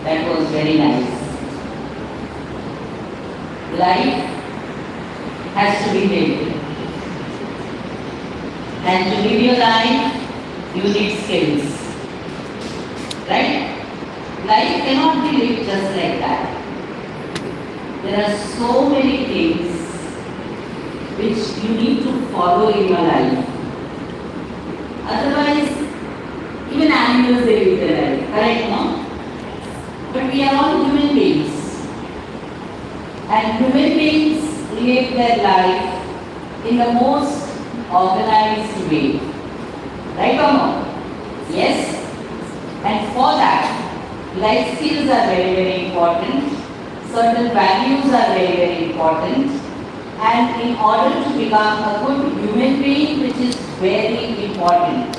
That was very nice. Life has to be lived. And to live your life, you need skills. Right? Life cannot be lived just like that. There are so many things which you need to follow in your life. Otherwise, even animals, they live their life. Correct, no? But we are all human beings. And human beings live their life in the most organized way. Right or no? Yes? And for that, life skills are very, very important. Certain values are very, very important. And in order to become a good human being, which is very important.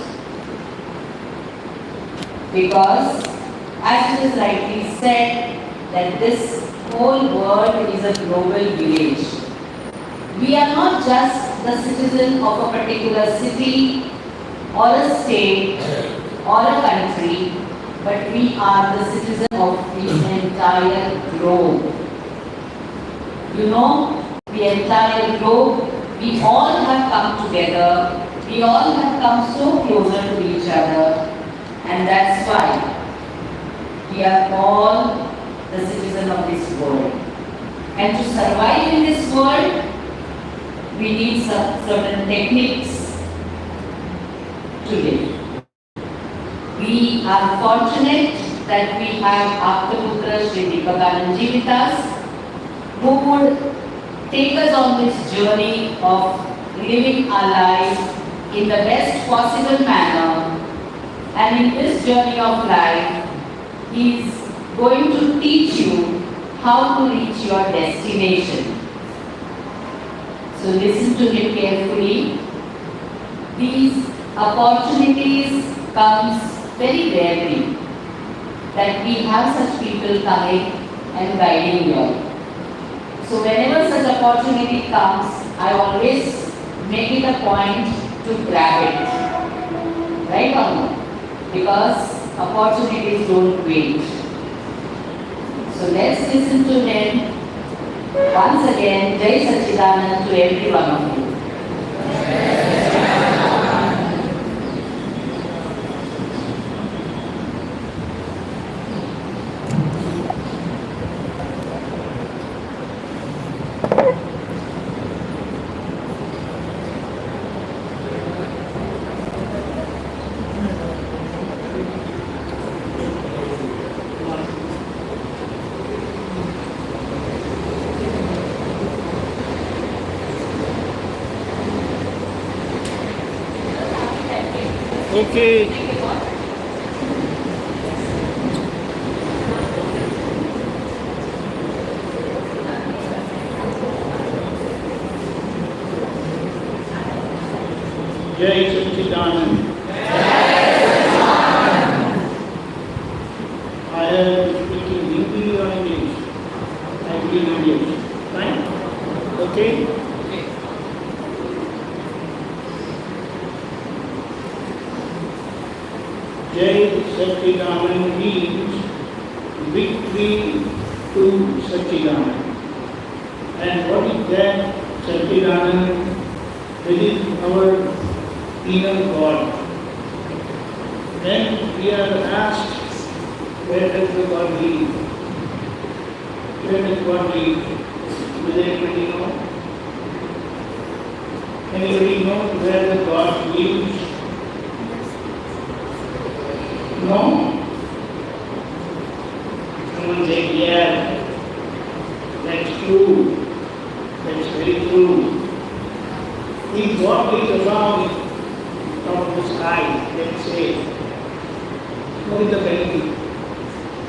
Because, as it is rightly said, that this whole world is a global village. We are not just the citizen of a particular city or a state or a country, but we are the citizen of the entire globe. You know, the entire globe, we all have come together, we all have come so closer to each other, and that's why we are all the citizen of this world. And to survive in this world, we need some certain techniques to live. We are fortunate that we have Apt Deepakanandji with us, who would take us on this journey of living our life in the best possible manner. And in this journey of life, he is going to teach you how to reach your destination. So listen to him carefully. These opportunities comes very rarely, that we have such people coming and guiding you. So whenever such opportunity comes, I always make it a point to grab it. Right or no? Because opportunities don't wait. So let's listen to him. Once again, Jai Sachidanand to every one of you. Okay. Jai Sachidanand. I am speaking Hindi or English? I speak English. Fine? Okay? Jai Sachidanand means victory to Sachidanand. And what is that Sachidanand? It is our inner God. When we are asked, where does the God live? Where does God live? Does anybody know? Anybody know where the God lives? No? Someone said, yeah, that's true. That's very true. If God is around top of the sky, let's say, what is the benefit?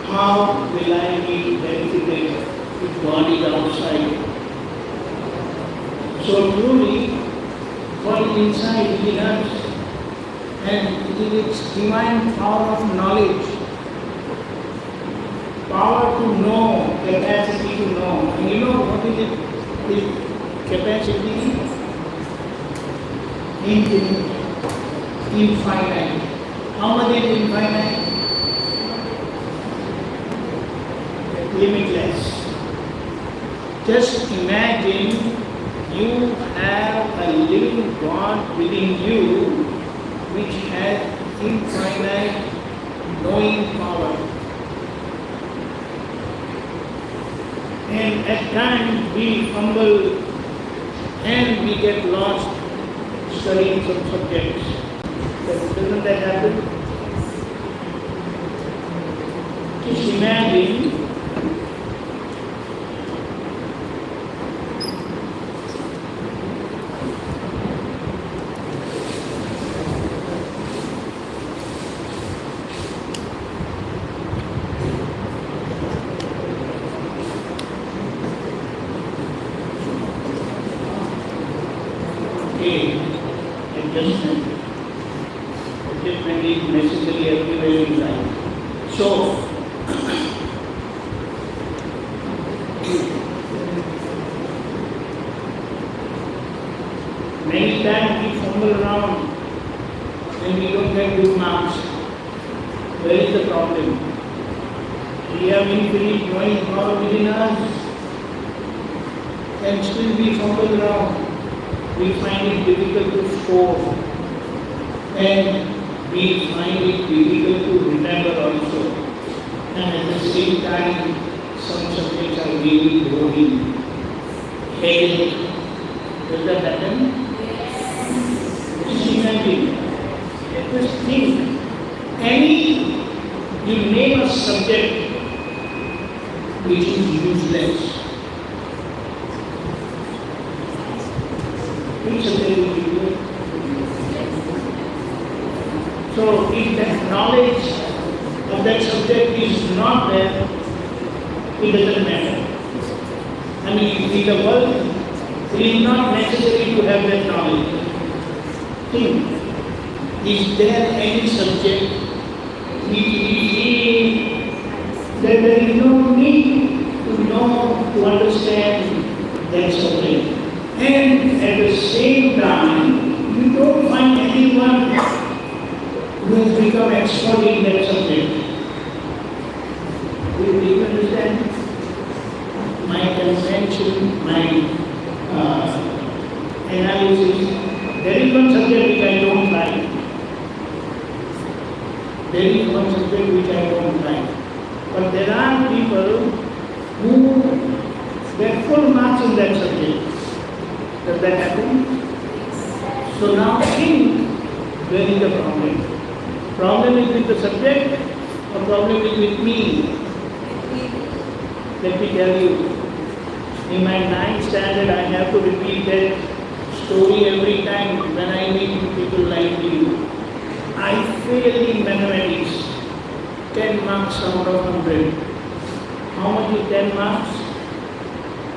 How will I be benefited if God is outside? So truly, God is inside within us, and it is its divine power of knowledge, power to know, capacity to know. And you know what is it? This capacity? Infinite, infinite. How much is infinite? limitless. Just imagine you have a living God within you which has infinite knowing power. And at times we fumble and we get lost studying some subjects. Doesn't that happen? Just imagine adjustment. Adjustment is necessary everywhere in life. So, many times we fumble around and we don't get good marks. Where is the problem? We have infinite knowing power within us and still we fumble around. We find it difficult to score and we find it difficult to remember also. And at the same time, some subjects are really boring. Headache. Does that happen? Just imagine. Just think. You name a subject which is useless. So if that knowledge of that subject is not there, it doesn't matter. I mean, in the world, it is not necessary to have that knowledge. Think, is there any subject which we feel that there is no need to know, to understand that subject? And at the same time, you don't find anyone who has become expert in that subject. Do you understand? My convention, my analysis, there is one subject which I don't like. There is one subject which I don't like. But there are people who get full marks in that subject. Does that happen? So now think, where is the problem? Problem is with the subject or problem is with me? Let me tell you, in my 9th standard I have to repeat that story every time when I meet people like you. I failed in mathematics, 10 marks out of 100. How much is 10 marks?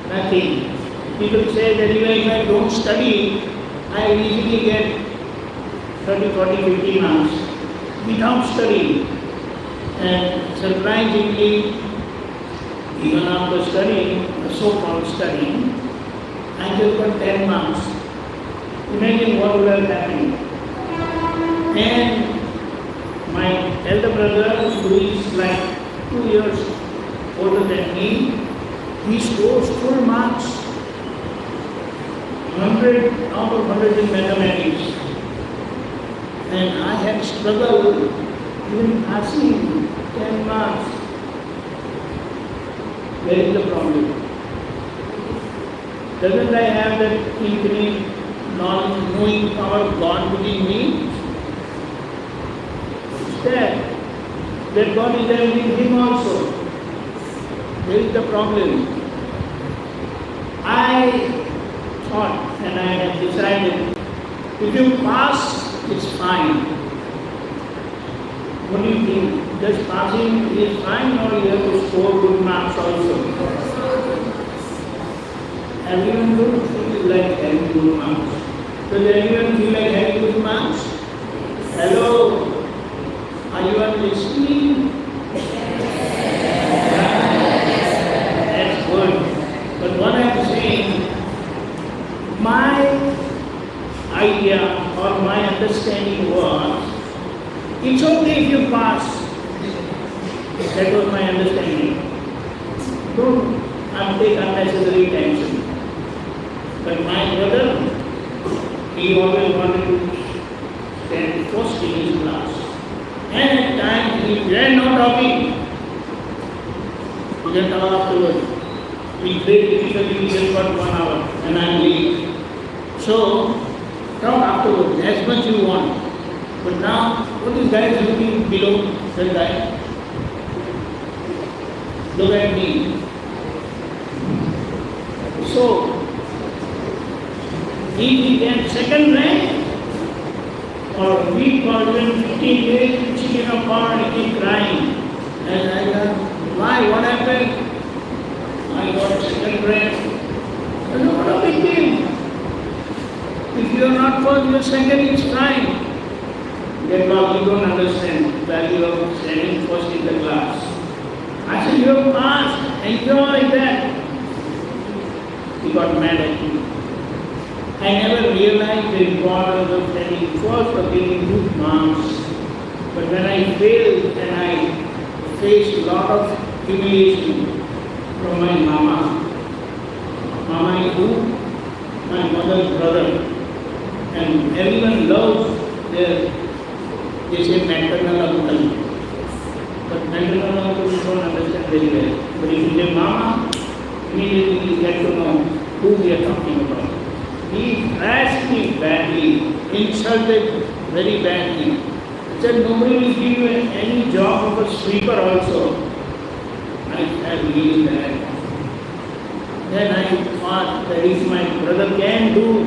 Nothing. People say that even if I don't study, I easily get 30, 40, 50 marks without studying. And surprisingly, even after studying, so-called studying, I just got 10 marks. Imagine what would have happened. And my elder brother, who is like 2 years older than me, he scores full marks, 100 out of 100 in mathematics. And I had struggled even passing 10 marks. Where is the problem? Doesn't I have that infinite knowledge, knowing power of God within me? It's there. That God is there within him also. Where is the problem? I thought and I had decided, if you pass, it's fine. What do you think? Just passing is fine or you have to score good marks also? Everyone don't feel like having good marks. Does anyone feel like having good marks? Hello? Are you all listening? That's good. But what I'm saying, my idea or my understanding was, it's okay if you pass. That was my understanding. don't take unnecessary tension. But my brother, he always wanted to stand first in his class. And at times he were not talking. He just talk afterwards. We break difficulty, we just got 1 hour and I'm late. So, talk afterwards, as much you want. But now, what is guy is looking below that guy? Look at me. So, if he gets second rank, or a week or even 15 days, chicken of corn, he keep crying. And I said, why? What happened? I got second rank. I said, what a big deal. If you are not first, you are second, it's fine. That Bob, you don't understand the value of standing first in the class. I said, you have passed, enjoy that. He got mad at me. I never realized the importance of standing first or getting good marks. But when I failed and I faced a lot of humiliation from my mama. Mama is who? My mother's brother. And everyone loves their, they say maternal uncle. But maternal uncle you don't understand very well. But if you say mama, immediately you get to know who we are talking about. He thrashed me badly, insulted very badly. He said, nobody will give you any job of a sweeper also. I felt really bad. Then I thought that if my brother can do,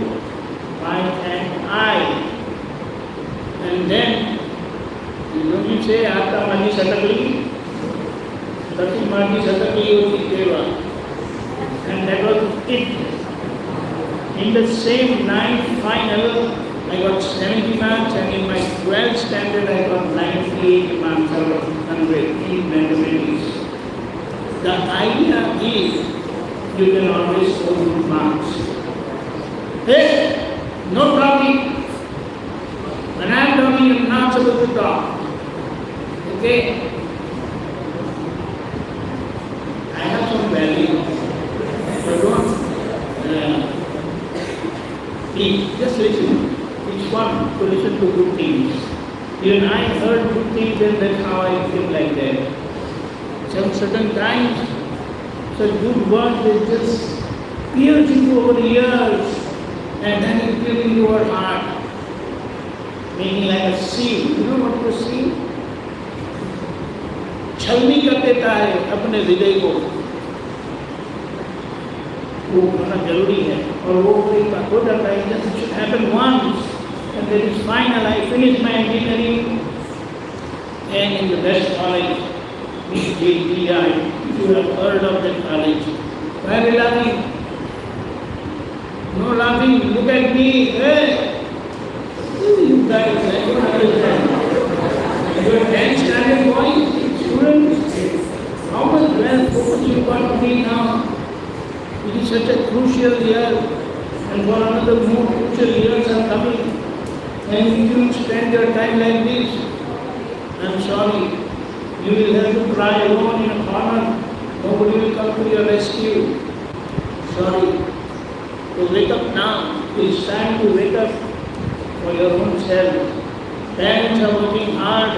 why can't I? And then, don't you say, Aapta Mani Satakli? Tati Mani Satakli Oti Deva. And that was it. In the same night final, I got 70 marks, and in my 12th standard, I got 98 marks out of 100 in mathematics. The idea is you can always score good marks. Hey, no talking. When I am talking, you are not supposed to talk. Okay? I have some value. So don't. Please, just listen. It's fun to listen to good things. Even I heard good things, and that's how I feel like that. Some certain times, such good words, they just pierce into our ears, and then it goes into our heart, making like a seal. You know what is a seal? छलनी कर देता है अपने हृदय को. वो होना जरूरी है और वो एक बार हो जाता है. It should happen once and then it's final. I finished my engineering and in the best college, BJTI. If you have heard of that college, why are you laughing? No laughing. Look at me. Hey, you guys, I don't understand. You are 10th standard boys, students. How much well focus you got to be now? It is such a crucial year, and for another more crucial years are coming. And if you spend your time like this, I am sorry, you will have to cry alone in a corner. Nobody will come to your rescue. Sorry. So wake up now. It's time to wake up for your own self. Parents are working hard,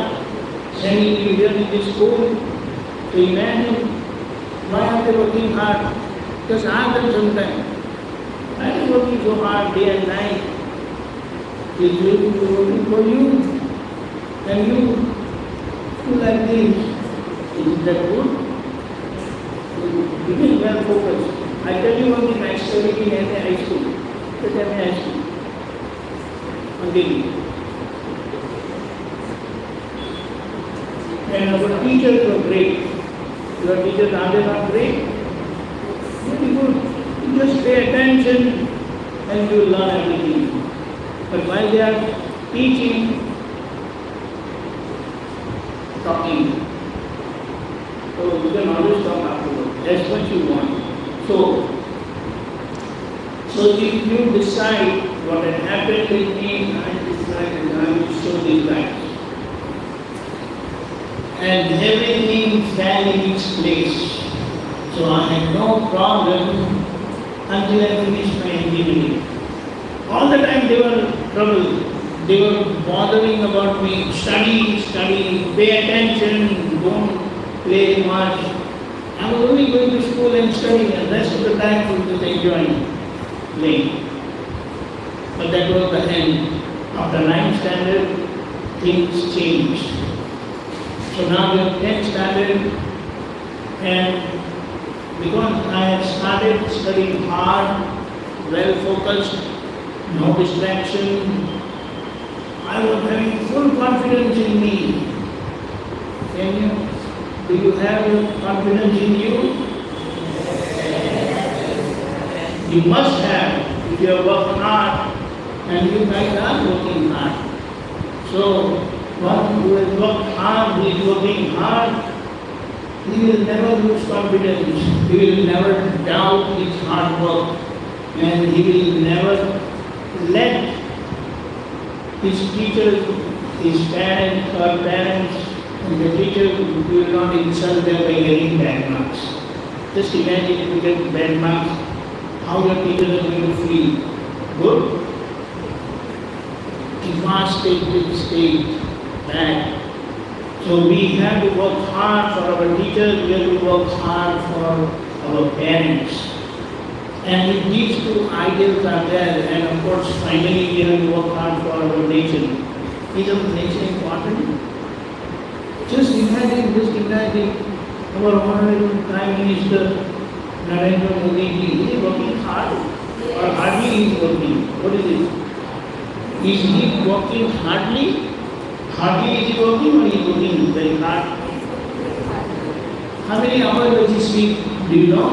sending you here in this school. So imagine, why are they working hard? Just ask them sometime. I am working so hard day and night. They will be working for you. And you do like this. Isn't that good? Begin well focused. I tell you one thing, I studied in MA High School. Just MA High School. On daily. And our teachers were great. Your teachers, are they not great? Very good. You just pay attention and you will learn everything. But while they are teaching, talking. So you can always talk afterwards. That's what you want. So if you decide what had happened with me, I decided I will show these guys. And everything fell in its place. So I had no problem until I finished my engineering. All the time they were trouble. They were bothering about me, study, pay attention, don't play much. I was only going to school and studying, and the rest of the time I was just enjoying playing. But that was the end. After 9th standard, things changed. So now we are 10th standard, and because I had started studying hard, well focused, no distraction, I was having full confidence in me. Do you have confidence in you? You must have if you have worked hard, and you guys are working hard. So, one who has worked hard, who is working hard, he will never lose confidence. He will never doubt his hard work, and he will never let his teachers, his parents, her parents, and the teachers will not insult them by getting bad marks. Just imagine if you get bad marks, how your teachers are going to feel. Good? Devastated state, bad. So we have to work hard for our teachers, we have to work hard for our parents. And if these two ideals are there, and of course finally we have to work hard for our nation. Is our nation important? Just imagine our Honorable Prime Minister Narendra Modi ji is working hard, or hardly he is working. What is it? Is he working hardly? Hardly is he working, or he is working very hard? How many hours does he sleep? Do you know?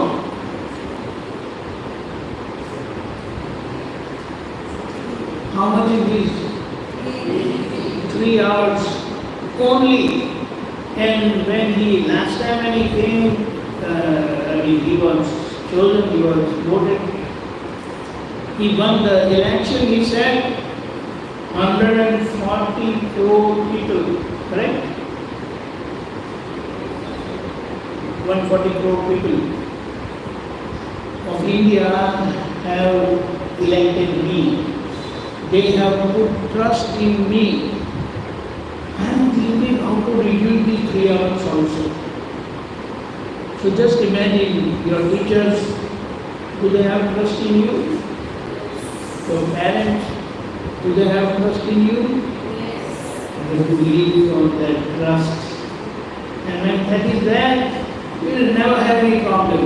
How much is this? 3 hours only. And when last time when he came, he was chosen, he was voted. He won the election, he said 140 crore people, correct? 140 crore people of India have elected me. They have put trust in me. I am thinking how to reduce these 3 hours also. So just imagine your teachers, do they have trust in you? Your parents, do they have trust in you? You have to believe on that trust. And when that is there, you will never have any problem.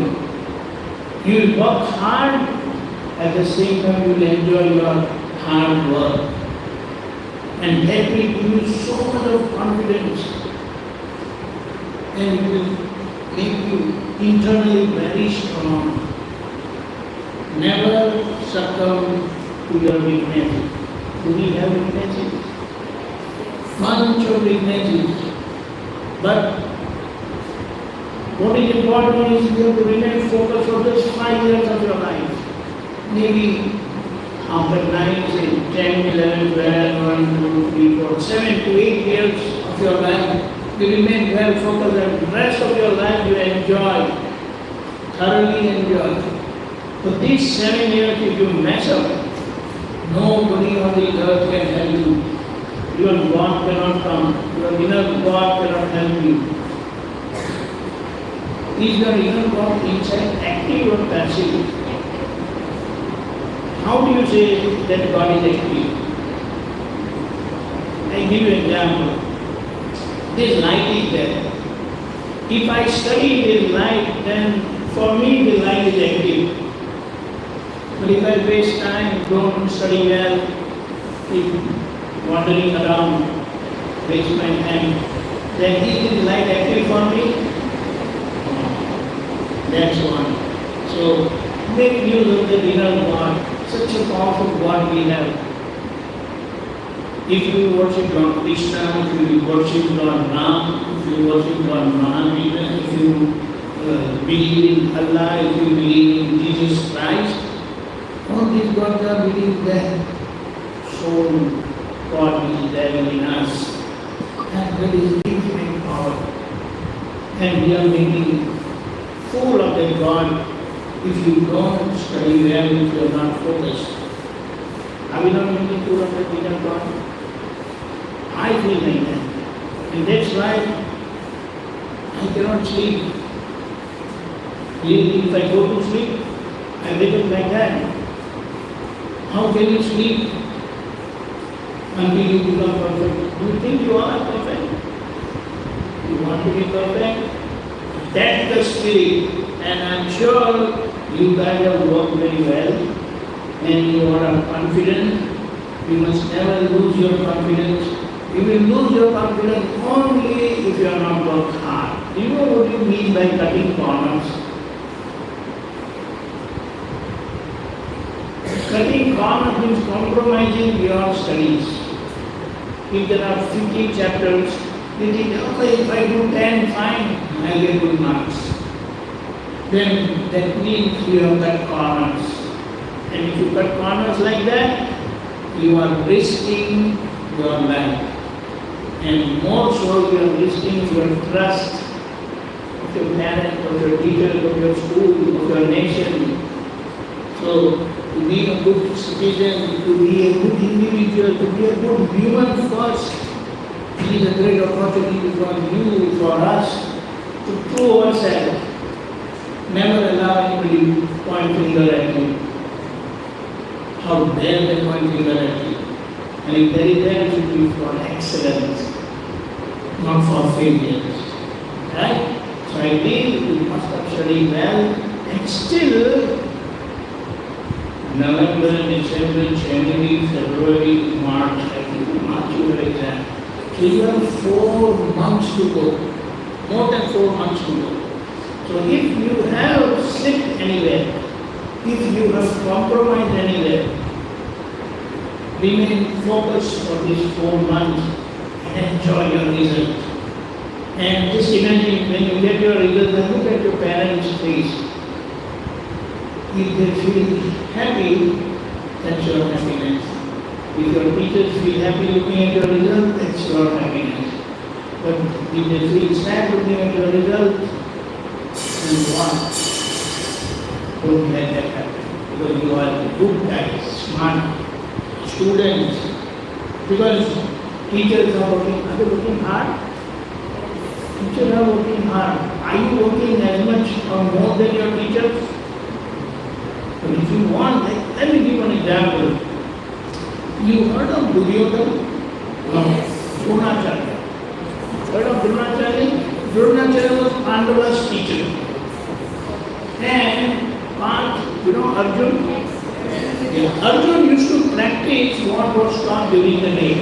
You will work hard, at the same time you will enjoy your hard work. And that will give you so much of confidence, and it will make you internally very strong. Never succumb to your weaknesses. Do we have weaknesses? Bunch of weaknesses. But what is important is you have to remain focused for just 5 years of your life. Maybe after 9, say 10, 11, 12, 1, 2, 3, 4, 7 to 8 years of your life, you remain well focused, and the rest of your life you enjoy, thoroughly enjoy. But these 7 years, if you mess up, nobody on the earth can help you. Your God cannot come, your inner God cannot help you. Is your inner God inside active or passive? How do you say that God is active? I give you an example. This light is there. If I study this light, then for me the light is active. But if I waste time, don't study well, keep wandering around, waste my time, then is this light active for me? That's one. So make use of the inner God. Such a powerful God we have. If you worship Lord Krishna, if you worship Lord Ram, if you worship Lord Mahavira, if you believe in Allah, if you believe in Jesus Christ, all these gods are believed there. Soul, God is there in us. And there is infinite power. And we are making fool of the God, if you don't study well, if you are not focused, are we not making sure of the will of God? I feel like that. And that's why I cannot sleep. If I go to sleep, I wake up like that. How can you sleep until you become perfect? Do you think you are perfect? You want to be perfect? That's the spirit. And I'm sure you guys have worked very well and you are confident. You must never lose your confidence. You will lose your confidence only if you are not worked hard. Do you know what you mean by cutting corners? Cutting corners means compromising your studies. If there are 50 chapters, you think, okay, if I do 10, fine, I'll get good marks. Then that means you have cut corners. And if you cut corners like that, you are risking your life. And more so, you are risking your trust of your parents, of your teachers, of your school, of your nation. So, to be a good citizen, to be a good individual, to be a good human first, it is a great opportunity for you, for us, to prove ourselves. Never allow anybody to point finger at you. How dare they point finger at you? And if there is there, it should be for excellence, not for failures. Right? So I believe you must have studied well, and still November, December, January, February, March, your exam. So you have 4 months to go, more than 4 months to go. So if you have slipped anywhere, if you have compromised anywhere, remain focused for these 4 months and enjoy your results. And just imagine when you get your results and look at your parents' face. If they feel happy, that's your happiness. If your teachers feel happy looking at your result, that's your happiness. But if they feel sad looking at your result, then what? Don't let that happen. Because you are good guys, smart students. Because teachers are working hard. Teachers are working hard. Are you working as much or more than your teachers? But if you want, let me give an example. You heard of Duryodhana? No. Dronacharya. Heard of Dronacharya? Dronacharya was Pandava's teacher. And Arjun? Yeah. Arjun used to practice what was taught during the day.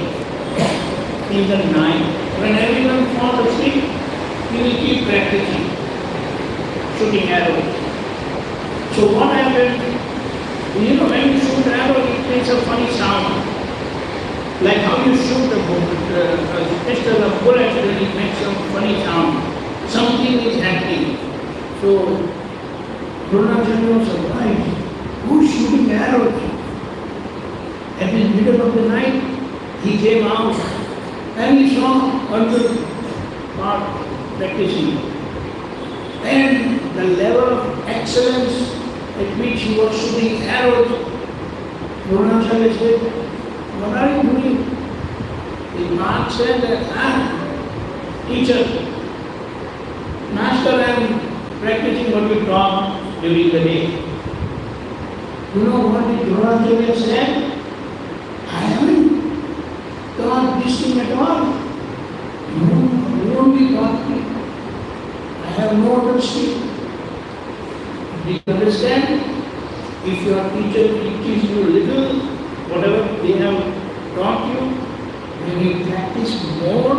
In the night. When everyone falls asleep, he will keep practicing. Shooting arrows. So what happened? When you shoot arrow, it makes a funny sound. Like how you shoot a pistol, a bullet, it makes a funny sound. Something is happening. So, Dronacharya was surprised. Who's shooting arrows? At the middle of the night, he came out and he saw Arjun practicing. And the level of excellence at which he was shooting arrows, Dronacharya said, what are you doing? The Mark said that, teacher, master, I am practicing what we taught during the day. You know what the Dronacharya said? I haven't taught this thing at all. No, you only taught me. I have no understanding. Do you understand? If your teacher teaches you little, whatever they have taught you, when you practice more,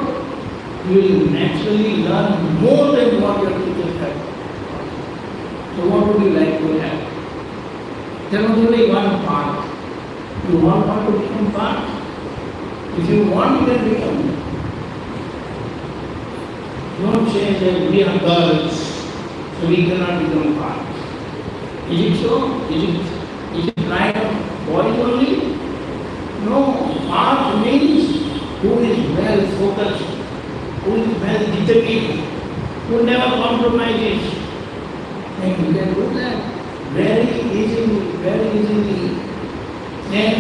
you will naturally learn more than what your teachers have. So what would you like to have? There was only one path. You want to become part? If you want, you can become. Don't say that we are girls, so we cannot become part. Is it so? Is it right of boys only? No, part means who is well focused, who is well determined, who never compromises. And you can do that very easily, very easily. And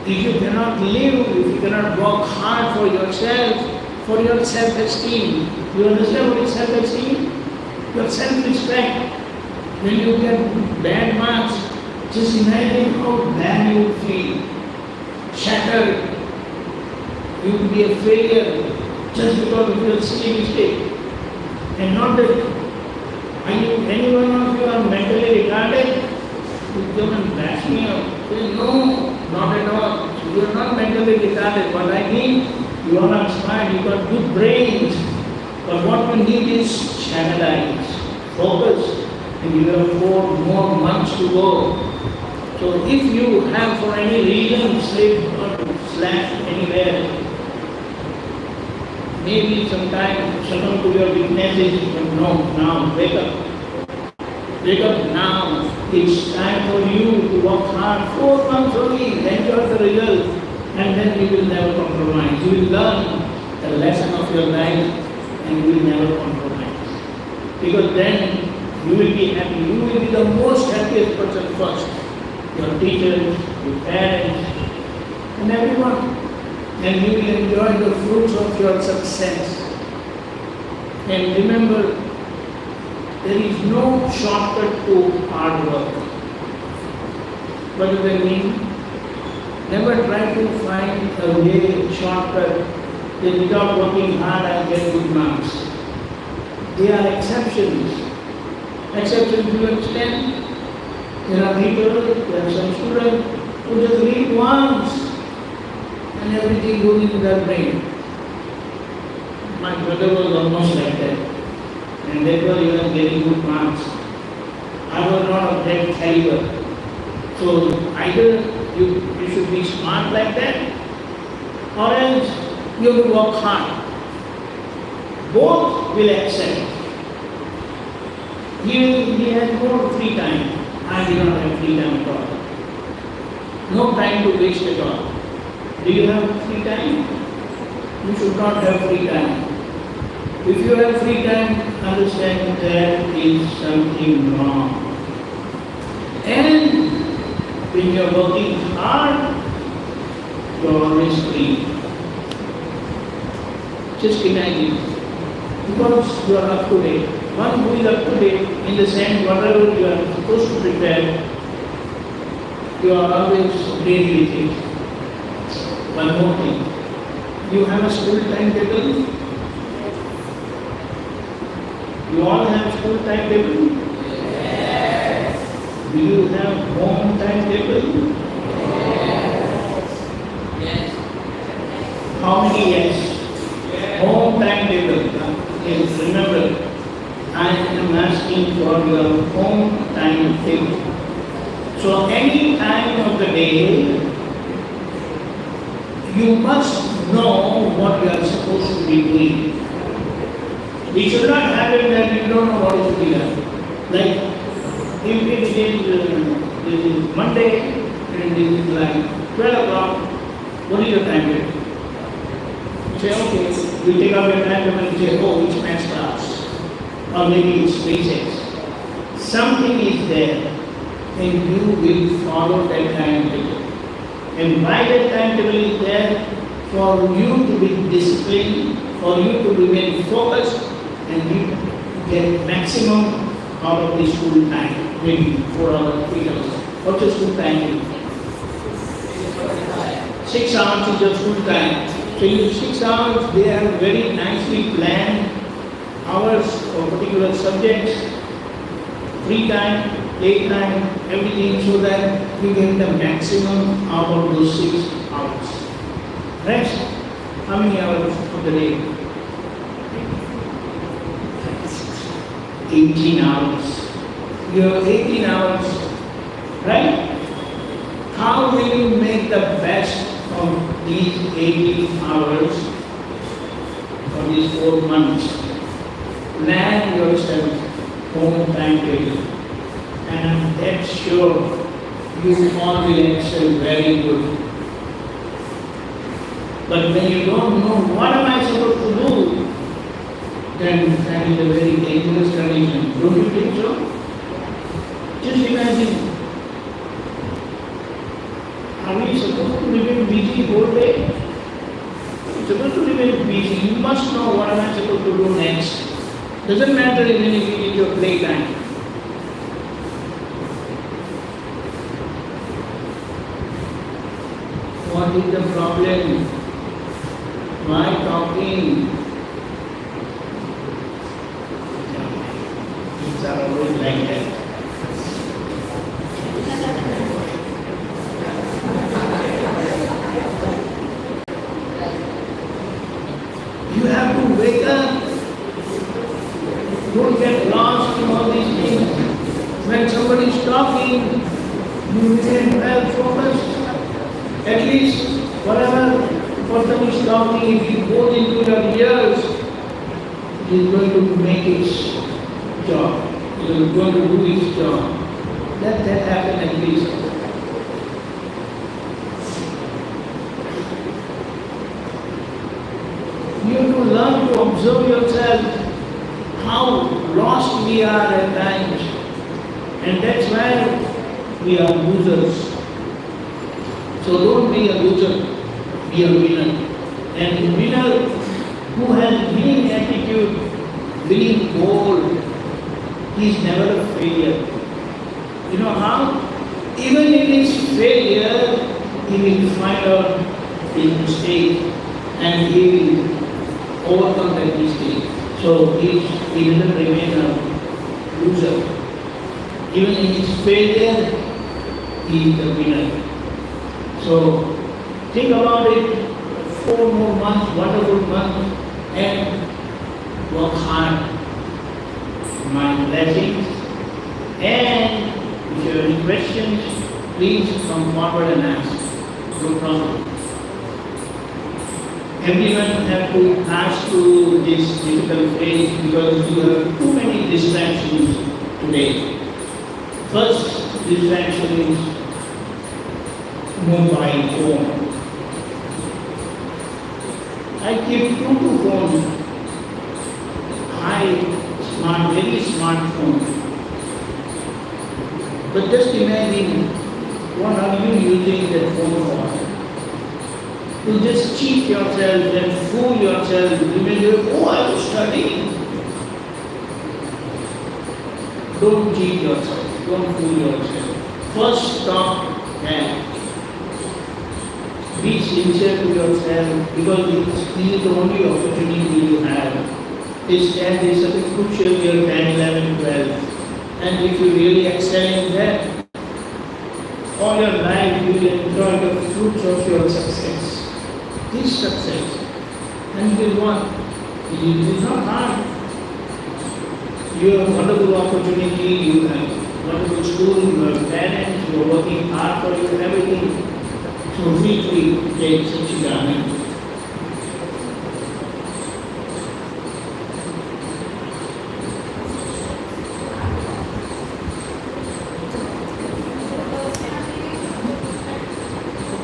if you cannot live, if you cannot work hard for yourself, for your self-esteem, you understand what is self-esteem? Your self-respect. When you get bad marks, just imagine how bad you will feel. Shattered. You will be a failure just because of your silly mistake. And not that any one of you are mentally retarded, you come and bash me up. Say, no, not at all. You are not mentally retarded. What I mean, you are not smart, you got good brains. But what we need is channel eyes, focus. And you have 4 more months to go. So if you have for any reason slipped or slashed anywhere, maybe sometime succumb to your weaknesses, but no, now wake up. Wake up now. It's time for you to work hard. 4 months only, enjoy the result, and then you will never compromise. You will learn the lesson of your life and you will never compromise. Because then you will be happy. You will be the most happiest person first. Your teachers, your parents, and everyone. And you will enjoy the fruits of your success. And remember, there is no shortcut to hard work. What do they mean? Never try to find a way, shortcut, that without working hard I get good marks. There are exceptions. Exceptions, do you understand? There are people, there are some students who just read once and everything goes into their brain. My brother was almost like that. And they were even getting good marks. I was not of that caliber. So either you should be smart like that, or else you will work hard. Both will accept. He has more free time. I do not have free time at all. No time to waste at all. Do you have free time? You should not have free time. If you have free time, understand there is something wrong. And when you are working hard, you are always free. Just imagine, because you are up to date. One who is up to date, in the sense whatever you are supposed to prepare, you are always ready with it. One more thing, you have a school timetable. You all have school timetable? Yes. Do you have home timetable? Yes. How many yes? Yes. Home timetable. Yes. Remember, I am asking for your home timetable. So any time of the day, you must know what you are supposed to be doing. It should not happen that you don't know what is to be done. Like, if it is Monday and it is like 12 o'clock, what is your timetable? You say, okay, you take out your timetable and say, oh, it's maths class. Or maybe it's physics. Something is there and you will follow that timetable. And why that timetable is there? For you to be disciplined, for you to remain focused, and you get maximum out of the school time, maybe 4 hours, 3 hours. What's your school time? 6 hours is your school time. So in 6 hours, they have very nicely planned hours for particular subjects, free time, playtime, everything, so that you get the maximum out of those 6 hours. Rest, how many hours of the day? 18 hours. You have 18 hours, right? How will you make the best of these 18 hours for these 4 months? Plan yourself home timetable, and I'm dead sure you all will excel very good. But when you don't know what am I supposed to do, then that is a very dangerous condition. Don't you think so? Just imagine, are we supposed to remain busy whole day? You're supposed to remain busy. You must know what am I supposed to do next. Doesn't matter even if it is your playtime. What is the problem? Why talking? Things are always like that. You have to wake up. Don't get lost in all these things. When somebody is talking, you remain well focused. At least whatever person is talking, if it goes into your ears, it is going to make its job. It is going to do its job. Let that happen at least. You have to learn to observe yourself, how lost we are at times. And that's why we are losers. So don't be a loser, be a winner. And a winner who has winning attitude, winning goal, he is never a failure. You know how? Even in his failure, he will find out his mistake and he will overcome that mistake. So he doesn't remain a loser. Even in his failure, he is the winner. So think about it, 4 more months, wonderful months, and work hard. My blessings. And if you have any questions, please come forward and ask. No problem. Everyone have to pass through this difficult phase because you have too many distractions today. First distraction is mobile phone. I keep 2 phones. Very smart phone. But just imagine, what are you using that phone for? To just cheat yourself and fool yourself. Imagine, oh, I was studying. Don't cheat yourself. Don't fool yourself. First stop that. Be sincere to yourself because this is the only opportunity you have. This 10 is such a crucial year, 10, 11, 12. And if you really excel in that, all your life you will enjoy the fruits of your success. This success. And you will want. It is not hard. You have a wonderful opportunity, you have wonderful school, you have parents, you are working hard for you, everything. So feel free to take such a garment.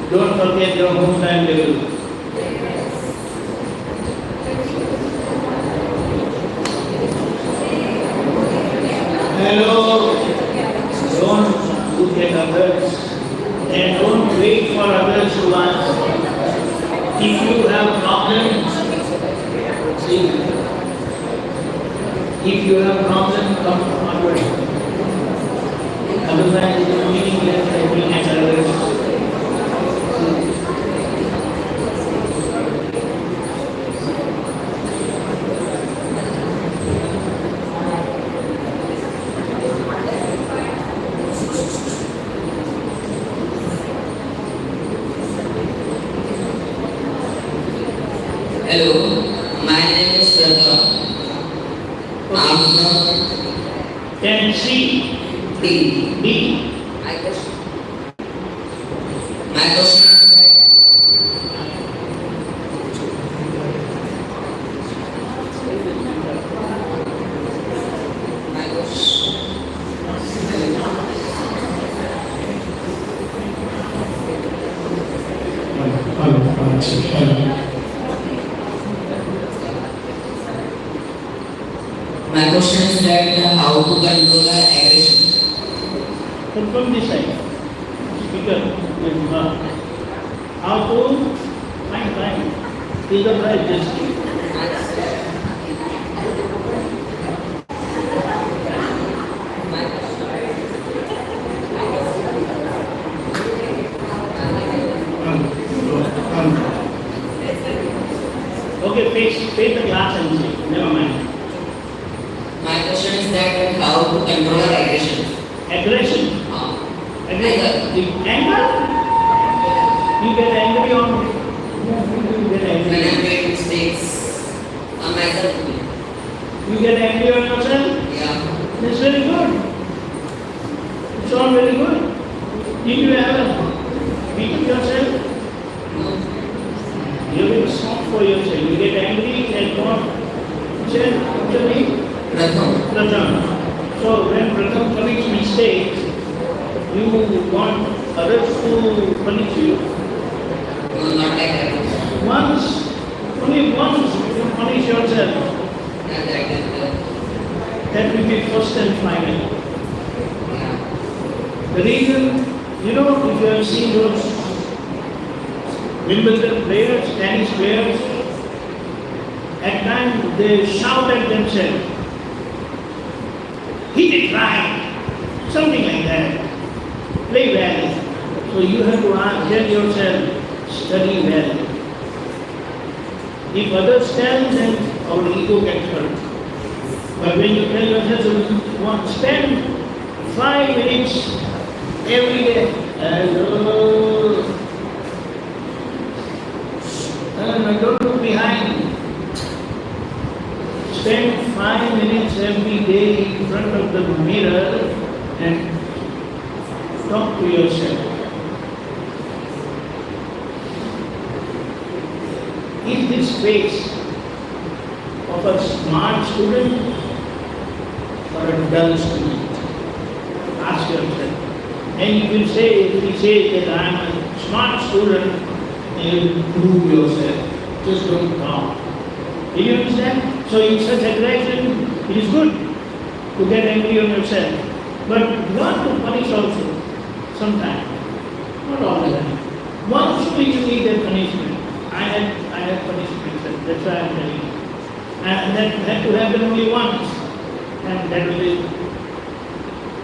Don't forget your home timetable. Hello. Don't look at others and don't wait for others to ask. If you have problems, see. If you have problems, come forward. Otherwise, it is meaningless looking at others. Hello, my name is Sheth. I'm from Then C, D. D. My question is that my question. question is that how to control our aggression. So from this side, speaker, how to fine. Is the right justice. Okay, face the glass and say, never mind. My question is that how to control our aggression. Aggression. Anger. The anger. You get angry on. You get When angry. I make mistakes, myself. You get angry on yourself. Yeah. That's very good. It's all very good. Did you ever beat yourself? No. You will stop for yourself. You get angry and what? Say, actually, Pratham. So when Pratham commits mistakes, you want others to punish you. No, not like that. Only once you punish yourself. Not like that. That will be first and final. Yeah. The reason, if you have seen those Wimbledon players, tennis players, at times they shout at themselves, hit it right, something like that. Play well. So you have to tell yourself, study well. If others tell, then our ego gets hurt. But when you tell yourself, spend 5 minutes every day. Hello. Don't look behind. Spend 5 minutes every day in front of the mirror and talk to yourself. Is this face of a smart student or a dull student? Ask yourself. And if he says that I am a smart student, then you prove yourself. Just don't talk. Do you understand? So in such aggression, it is good to get angry on yourself. But not to punish also, sometimes. Not all the time. Once you need that punishment. I had punishment, that's why I am telling you. And that had to happen only once. And that will be.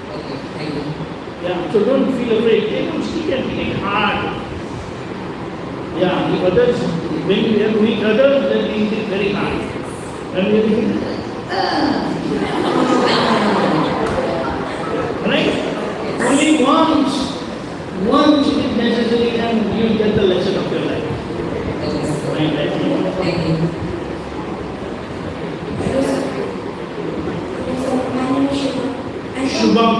Okay, thank you. Yeah, so don't feel afraid. Take on stick and hit it hard. Yeah, if others, when you have to hit others, then you hit it very hard. When you hit right? Only once it is necessary and you will get the lesson of your life. Okay, thank you. My name is Shubham.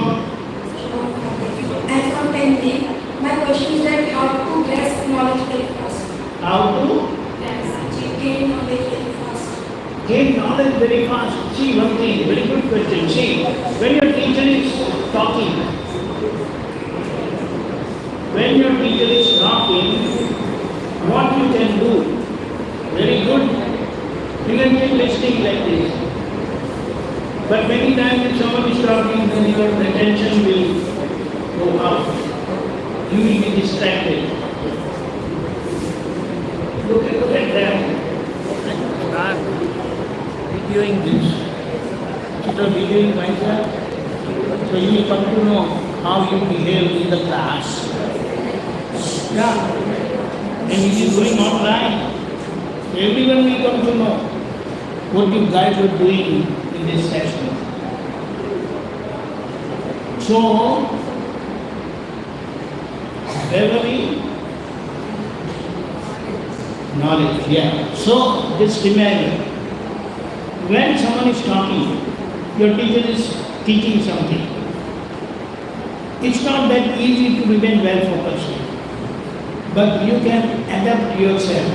I'm from 10th. My question is that how to grasp knowledge very fast? How to Gain knowledge very fast. gain knowledge very fast. See, one thing, very good question. See, when your teacher is talking, what you can do? Very good. You can keep listening like this. But many times if someone is talking, then your attention will go out. You will be distracted. Look at them. Start videoing this. Instead of videoing myself, so you will come to know how you behave in the class. Yeah. And it is going online. Everyone will come to know what you guys were doing in this session. So, Beverly, knowledge, yeah. So, just imagine, when someone is talking, your teacher is teaching something. It's not that easy to remain well focused. But you can adapt yourself,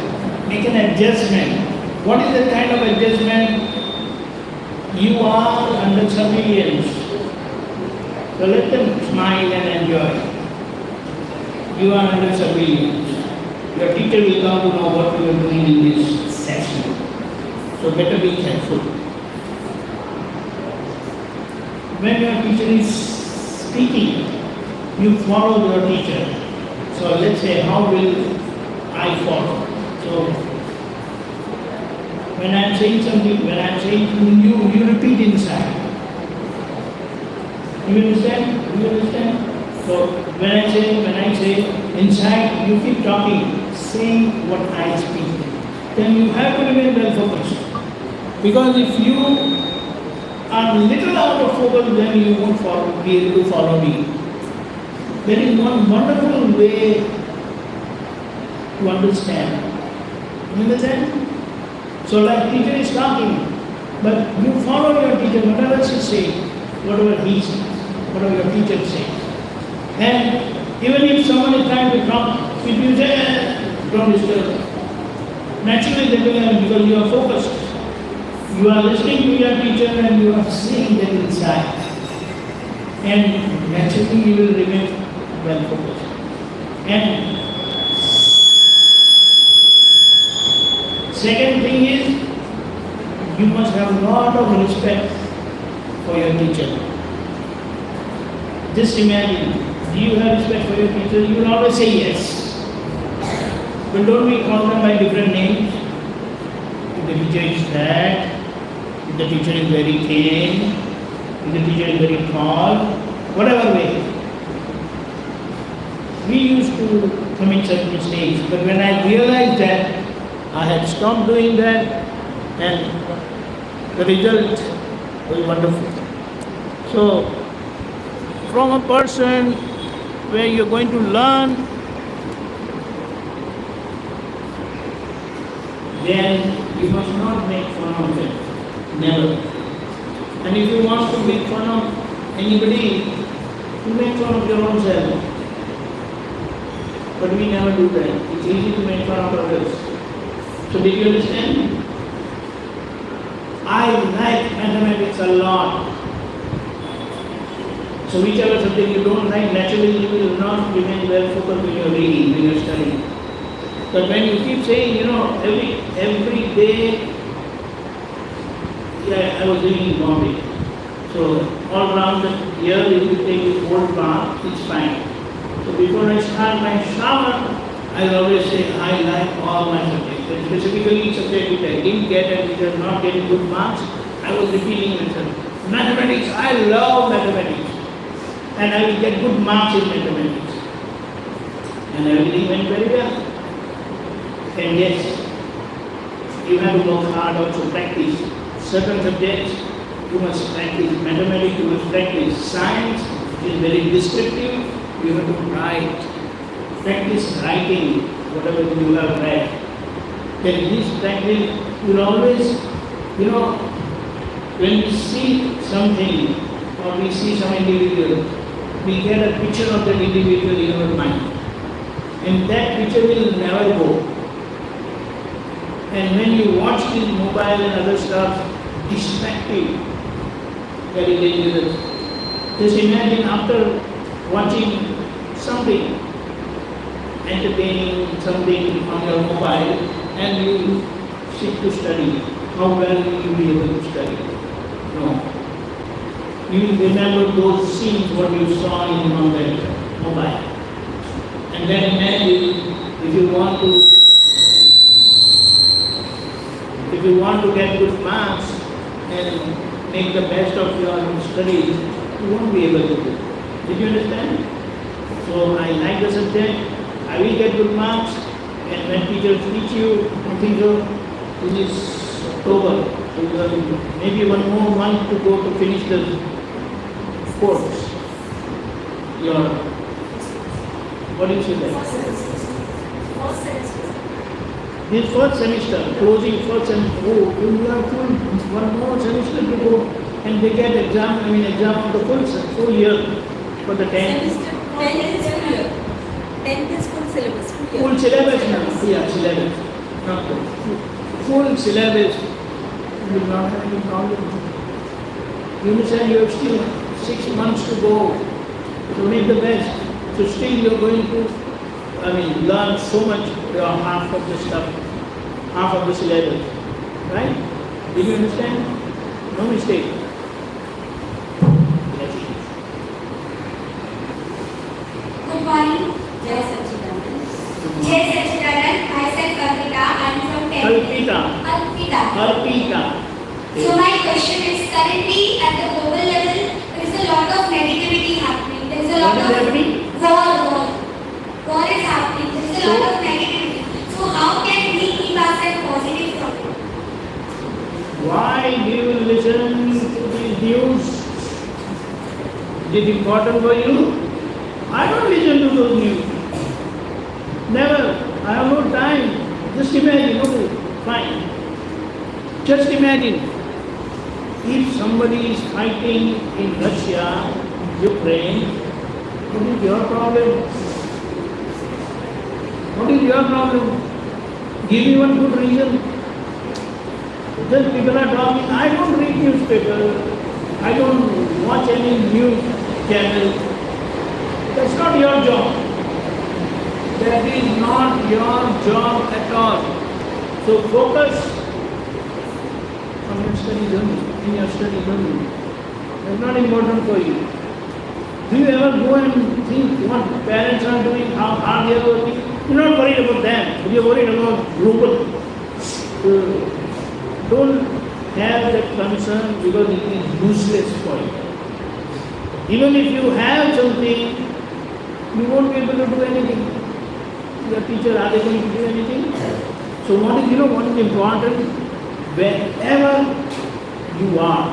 make an adjustment. What is the kind of adjustment? You are under surveillance. So let them smile and enjoy. You are under surveillance. Your teacher will come to know what you are doing in this session. So better be careful. when your teacher is speaking, you follow your teacher. So let's say, how will I follow? So when I am saying something, when I am saying to you, you repeat inside. You understand? You understand? So when I say inside, you keep talking, saying what I speak. Then you have to remain well focused. Because if you are little out of focus, then you won't be able to follow me. There is one wonderful way to understand. You understand? So like teacher is talking, but you follow your teacher, whatever she says, whatever he says, whatever your teacher says. And even if someone is trying to talk, if you say, don't disturb. Naturally they will happen because you are focused. You are listening to your teacher and you are seeing that inside. And naturally you will remain well focused. And second thing is, you must have a lot of respect for your teacher. Just imagine, do you have respect for your teacher? You will always say yes. But don't we call them by different names? If the teacher is fat, if the teacher is very thin, if the teacher is very tall, whatever way. We used to commit certain mistakes, but when I realized that, I had stopped doing that, and the result was wonderful. So, from a person where you're going to learn, then you must not make fun of it. Never. And if you want to make fun of anybody, you make fun of your own self. But we never do that. It's easy to make fun of others. So did you understand? I like mathematics a lot. So whichever subject you don't like, naturally you will not remain well focused when you're reading, when you're studying. But when you keep saying, every day, I was living in Bombay. So all around the year, if you take a cold bath, it's fine. So before I start my shower, I will always say, I like all my subjects. And specifically subject which I didn't get and which are not getting good marks, I was repeating myself. Mathematics, I love mathematics. And I will get good marks in mathematics. And everything went very well. And yes, you have to work hard also, practice. Certain subjects, you must practice. Mathematics, you must practice. Science is very descriptive, you have to write. Practice writing, whatever you have read. Then this practice will always, when we see something or we see some individual, we get a picture of that individual in our mind. And that picture will never go. And when you watch this mobile and other stuff, distracting, very dangerous. Just imagine after watching something, entertaining something on your mobile, and you sit to study. How well will you be able to study? No. You will remember those scenes what you saw on that mobile. And then imagine if you want to get good marks and make the best of your studies, you won't be able to do it. Did you understand? So I like the subject, I will get good marks, and when teachers teach you, I think this is October, so maybe one more month to go to finish the course. What do you say there? This first semester, closing first semester, you have one more semester to go, and they get exam of the full year for the 10th. 10th is full syllabus. Full syllabus now. Yeah, syllabus. Not full syllabus. You will not have any problem. You understand, you have still 6 months to go to make the best. So still you are going to learn so much, half of the stuff, half of the syllabus. Right? Did you understand? No mistake. Is it important for you? I don't listen to those news. Never. I have no time. Just imagine, okay, fine. Just imagine. If somebody is fighting in Russia, Ukraine, what is your problem? What is your problem? Give me one good reason. Just people are talking. I don't read newspaper. I don't watch any news channel. That's not your job. That is not your job at all. So focus on your studies only, in your studies only. That's not important for you. Do you ever go and think what parents are doing, how hard they are working? You're not worried about them, but you're worried about global. Don't have that concern because it is useless for you. Even if you have something, you won't be able to do anything. Your teacher, are they going to do anything? So what is important? Wherever you are,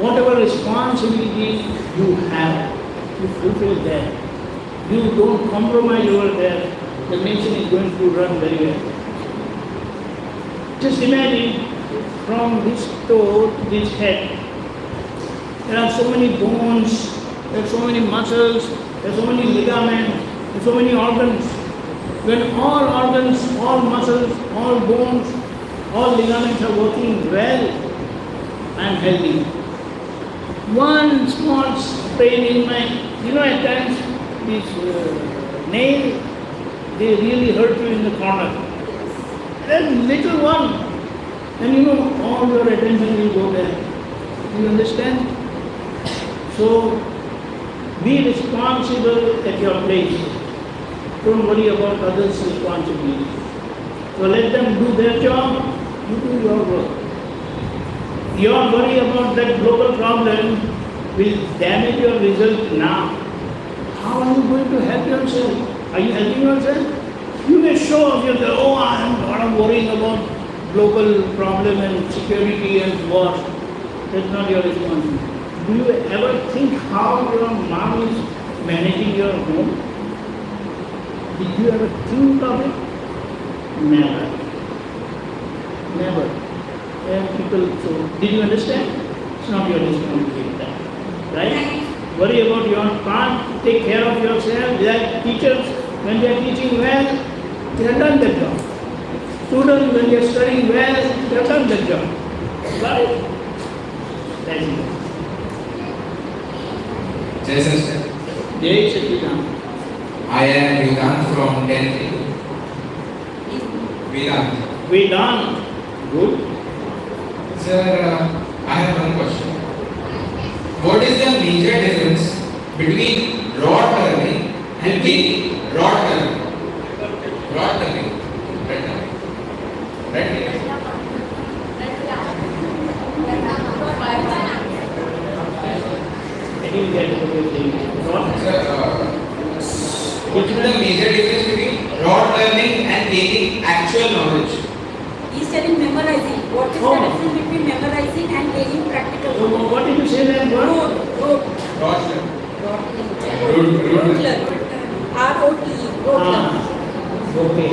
whatever responsibility you have, you fulfill that. You don't compromise over there. The nation is going to run very well. Just imagine from this toe to this head, there are so many bones, there are so many muscles, there are so many ligaments, there are so many organs. When all organs, all muscles, all bones, all ligaments are working well, I am healthy. One small pain in my, at times this nail, they really hurt you in the corner. That little one, and all your attention will go there. You understand? So, be responsible at your place. Don't worry about others' responsibility. So let them do their job, you do your work. Your worry about that global problem will damage your result now. How are you going to help yourself? Are you helping yourself? You may show off yourself, I'm worrying about global problem and security and war. That's not your responsibility. Do you ever think how your mom is managing your home? Did you ever think of it? Never. Never. And people, so did you understand? It's not your responsibility. Right? Worry about your part, take care of yourself. Like teachers, when they are teaching well, they have done their job. Students, when they are studying well, they have done their job. Got it? That's it. JSS. JSS. I am Vedant from 10th. Vedant. Vedant. Good. Sir, I have one question. What is the major difference between rod turning and gaining? Rod turning. Rod turning. Red turning. Red turning. Sir, what is the major difference between rod learning and gaining actual knowledge? He's telling memorizing. What is the difference between memorizing and gaining practical knowledge? What did you say then? Rote. Rod learning. Rote learning. R-O-T-E. Rote learning. Okay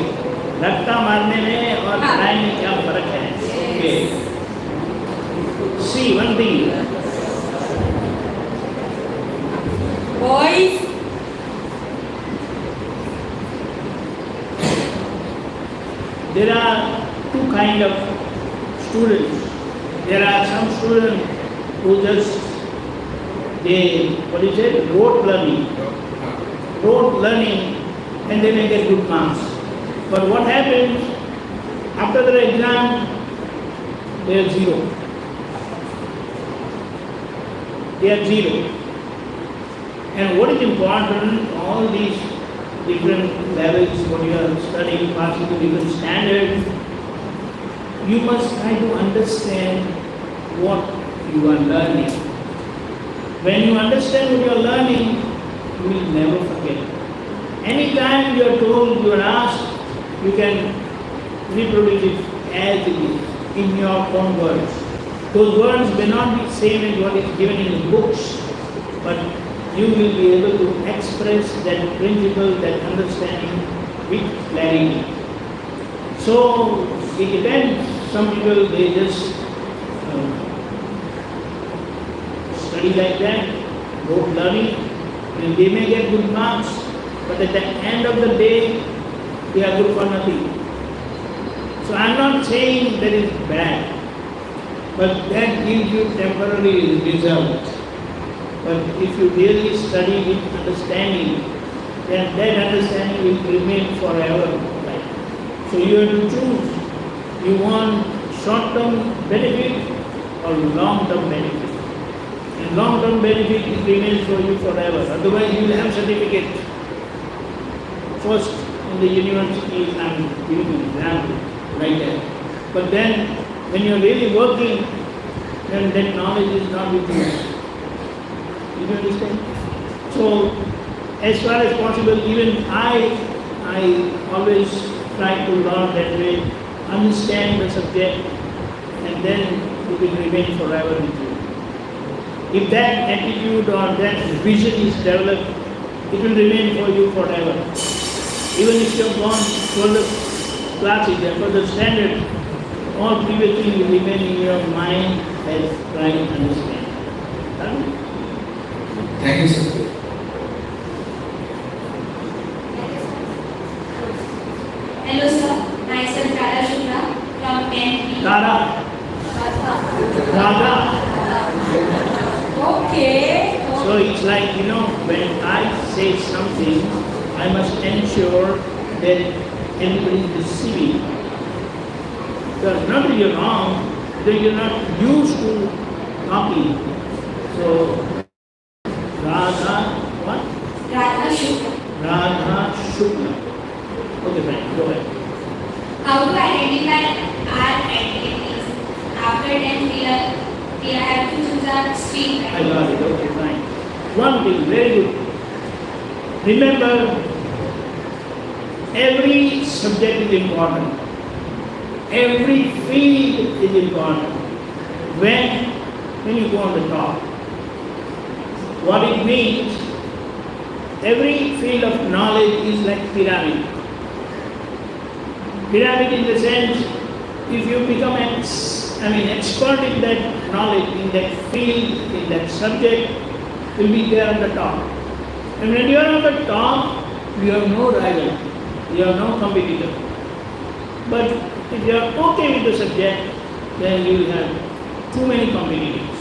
रट्टा मारने में और पढ़ाई में क्या फर्क है? Okay see one thing Boys. there are two kind of students. There are some students who just rote learning and they may get good marks. But what happens after the exam? They are zero. And what is important, all these different levels, what you are studying, passing to different standards, you must try to understand what you are learning. When you understand what you are learning, you will never forget. Anytime you are told, you are asked, you can reproduce it as it is in your own words. Those words may not be the same as what is given in the books, but you will be able to express that principle, that understanding with clarity. So it depends. Some people, they just study like that, rote learning, and they may get good marks, but at the end of the day, they are good for nothing. So I am not saying that is bad, but that gives you temporary results. But if you really study with understanding, then that understanding will remain forever. So you have to choose. You want short-term benefit or long-term benefit. And long-term benefit it remains for you forever. Otherwise you will have certificate. First in the university I am giving an example like that. But then when you are really working, then that knowledge is not with you. You understand? So as far as possible, even I always try to learn that way, understand the subject, and then it will remain forever with you. If that attitude or that vision is developed, it will remain for you forever. Even if you have gone further classes and further standards, all previous things will remain in your mind as trying to understand. Thank you, sir. Hello sir, myself Dada from 10th. Dada. Dada. Okay. So it's like, when I say something, I must ensure that everybody is receiving. Because not that you're wrong, that you're not used to copy. So, Radha, what? Radha Shukla. Radha Shukla. Okay, fine, go ahead. How to identify our activities? After 10th we have to choose our stream. I got it, okay, fine. One thing, very good. Remember, every subject is important. Every field is important. When you go on the top. What it means, every field of knowledge is like pyramid. Pyramid in the sense, if you become expert in that knowledge, in that field, in that subject, will be there on the top. And when you are on the top, you have no rival, you have no competitor. But if you are okay with the subject, then you will have too many competitors.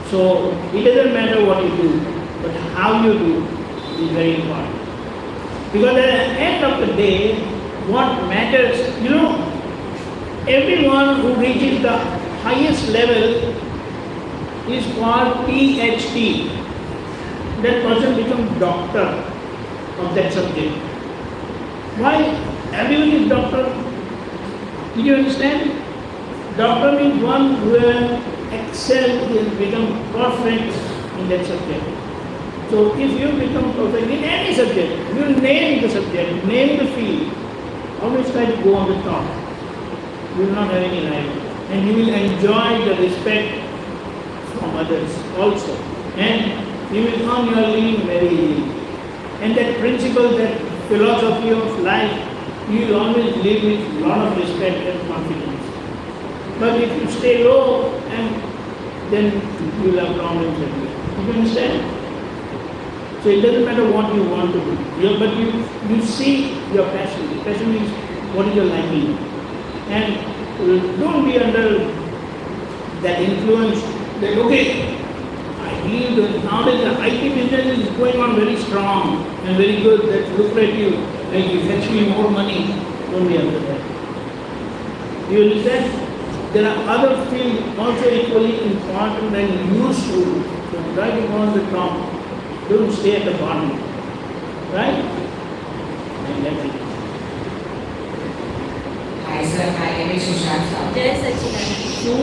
So it doesn't matter what you do, but how you do is very important. Because at the end of the day, what matters, everyone who reaches the highest level is called PhD. That person becomes doctor of that subject. Why? Everyone is doctor. Did you understand? Doctor means one who has excelled, he has become perfect in that subject. So if you become perfect in any subject, you will name the subject, name the field, always try to go on the top. You will not have any rival. And you will enjoy the respect from others also. And you will earn your living very easily. And that principle, that philosophy of life, you will always live with a lot of respect and confidence. But if you stay low, and then you will have problems everywhere. You understand? So it doesn't matter what you want to do, but you see your passion. Passion means what is your liking. And don't be under that influence that, okay, I believe that nowadays the IT business is going on very strong and very good, that's lucrative, and it fetch me more money. Don't be under that. You understand? There are other fields also equally important and useful. So try to go on the top. Don't stay at the bottom. Right? And that's it. Hi sir, my name is Sushant. JSS Apt.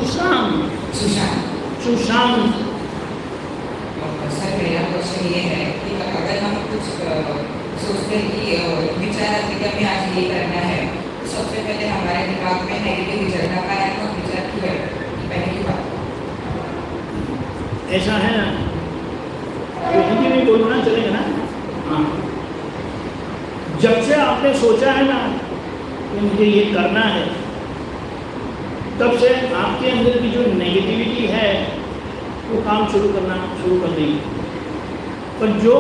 Sushant. Sushant. Sir मेरा question ये है कि अगर हम कुछ सोचते हैं कि विचार आते कि हमें आज ये करना है, तो सबसे पहले हमारे दिमाग में नेगेटिव विचार का कारण विचार क्यों है? पहले की बात ऐसा है ना, जब से आपने सोचा है ना कि मुझे ये करना है, तब से आपके अंदर की जो नेगेटिविटी है वो काम शुरू कर देगी। पर जो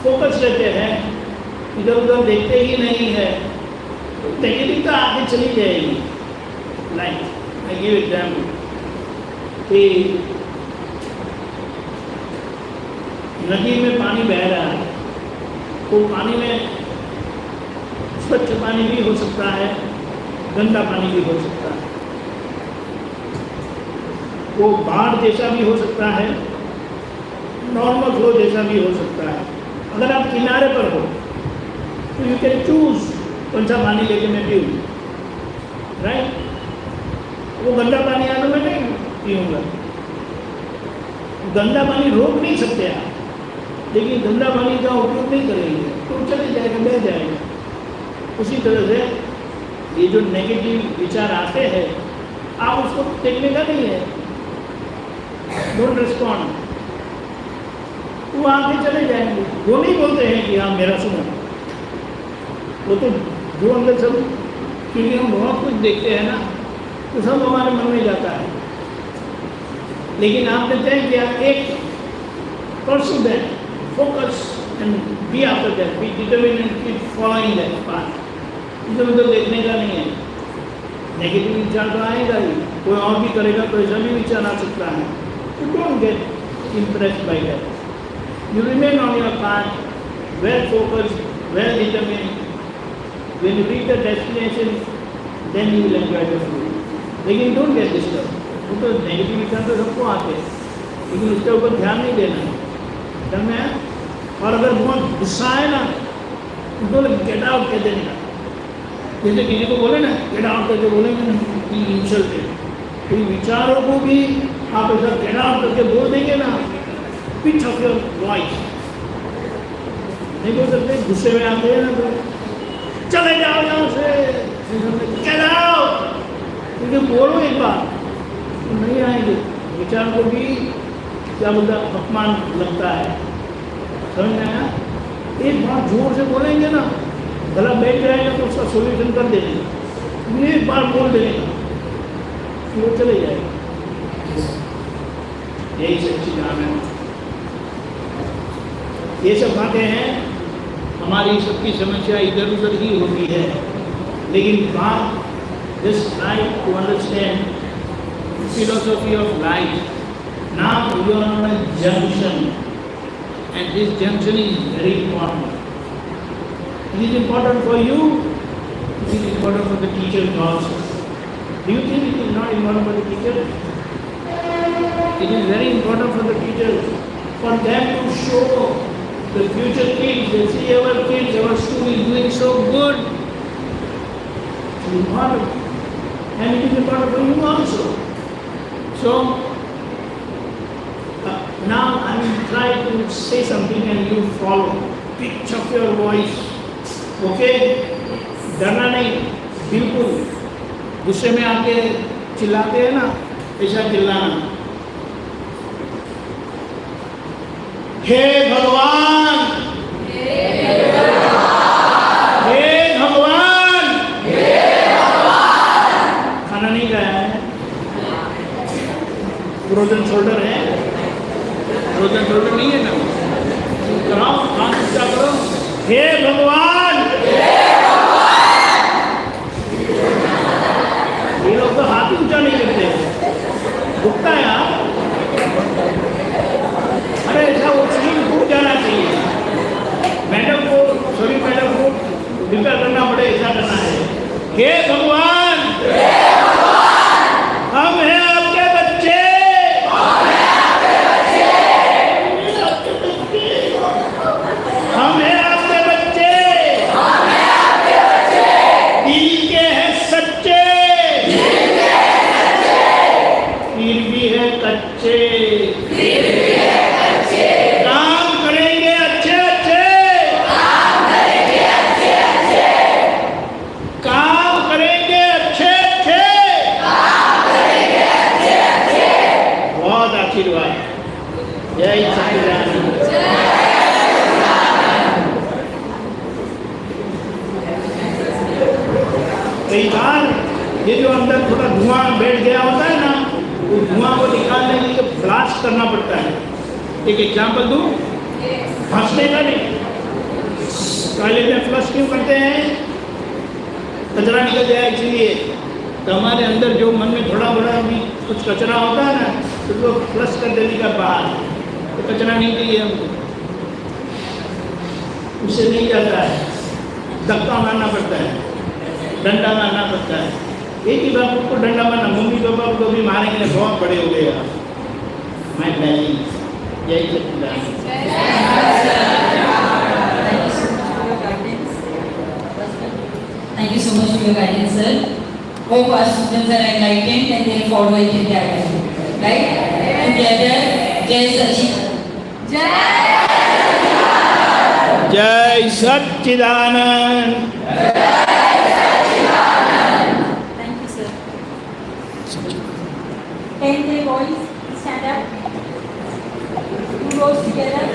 फोकस रहते हैं, इधर उधर देखते ही नहीं है, तो नेगेटिविटी आगे चली जाएगी। लाइक आई गिव एग्जाम्पल कि नदी में पानी बह रहा है, तो पानी में स्वच्छ पानी भी हो सकता है, गंदा पानी भी हो सकता है, वो बाढ़ जैसा भी हो सकता है, नॉर्मल फ्लो जैसा भी हो सकता है। अगर आप किनारे पर हो तो यू कैन चूज कौन सा पानी लेके मैं पीऊँ, राइट। वो गंदा पानी आने में नहीं पीऊँगा, गंदा पानी रोक नहीं सकते आप, लेकिन गंदा पानी का उपयोग नहीं करेंगे तो चले जाएगा, बह जाएगा। उसी तरह से ये जो नेगेटिव विचार आते हैं, आप उसको देखने का नहीं है, डोंट रिस्पॉन्ड, वो आगे चले जाएंगे। वो नहीं बोलते हैं कि हाँ मेरा सुनो, वो तो जो अंदर सब, क्योंकि हम बहुत कुछ देखते हैं ना, तो सब हमारे मन में जाता है। लेकिन आपने तय किया एक परसू that, focus and be after that, be determined and keep following that path. इधर उधर देखने का नहीं है, नेगेटिव विचार तो आएगा ही, कोई और भी करेगा तो ऐसा भी विचार आ सकता है। So don't get impressed by that. You remain on your path, well focused, well determined. When you reach the destination, then you will enjoy the fruit. लेकिन don't get disturbed. वो तो नेगेटिव विचार तो सबको आते हैं, लेकिन उसके ऊपर ध्यान नहीं देना है। और अगर बहुत गुस्सा है ना, तो गेट आउट कह देने का। जैसे किसी को बोले ना गेट आउट करके बोलेंगे ना कि इंसल्ट है, तो विचारों को भी आप ऐसा गेट आउट करके बोल देंगे ना, पिच ऑफ योर वॉइस नहीं बोल सकते। गुस्से में आते हैं ना तो चले जाओ यहाँ से, गेट आउट, क्योंकि बोलो एक बार तो नहीं आएंगे। विचार को भी क्या बोलता अपमान लगता है, समझ में आया। एक बार जोर से बोलेंगे ना, गला बैठ जाएगा तो उसका सोल्यूशन कर देंगे, एक बार बोल देने का फिर वो चले जाएगा। यही सच्ची काम है। ये सब बातें हैं, हमारी सबकी समस्या इधर उधर ही होती है, लेकिन बात just try to understand philosophy of life. Now you are on a junction, and this junction is very important. It is important for you, it is important for the teachers also. Do you think it is not important for the teachers? It is very important for the teachers, for them to show the future kids, they see our kids, our school is doing so good. It is important, and it is important for you also. So, now I will try to say something and you follow. Pitch of your voice. Okay? डरना नहीं, बिल्कुल। गुस्से में आके चिल्लाते हैं ना, ऐसा चिल्लाना। हे भगवान, हे भगवान, खाना नहीं खाया है, फ्रोजन शोल्डर है, फ्रोजन शोल्डर नहीं है ना, कराओ, हाथ ऊंचा करो, हे भगवान, ये लोग तो हाथ ऊंचा नहीं करते, दुखता है यार। अरे ऐसा वो सीन टूट जाना चाहिए, मैडम को, सभी मैडम को डिफर करना पड़े, ऐसा करना है। हे भगवान, हम हैं आपके बच्चे, हम हैं आपके बच्चे, दिल के हैं सच्चे, फिर भी है कच्चे, काम करेंगे अच्छे अच्छे, काम करेंगे कई बार ये जो अंदर थोड़ा धुआं बैठ गया होता है ना, वो धुआं को निकालने के लिए ब्लास्ट करना पड़ता है। एक एग्जाम्पल दूँ, हंसने का नहीं, टॉयलेट में फ्लश क्यों करते हैं? कचरा निकल जाए इसलिए। तो हमारे अंदर जो मन में थोड़ा बड़ा भी कुछ कचरा होता है ना, तो वो फ्लश कर देने का बाहर, तो कचरा नहीं चाहिए हमको, उससे नहीं जाता है, धक्का मारना पड़ता है, डंडा मारना पड़ता है। एक ही बार को डंडा मारना, मम्मी पापा को भी मारेंगे, बहुत बड़े हो गए आप। मैं नहीं, यही Thank you so much for your guidance, sir. Hope our students are enlightened and they follow it in their life. Right? Together, JSS जय सच्चिदानंद। Thank you, sir. 10th day boys, stand up. 2 rows together.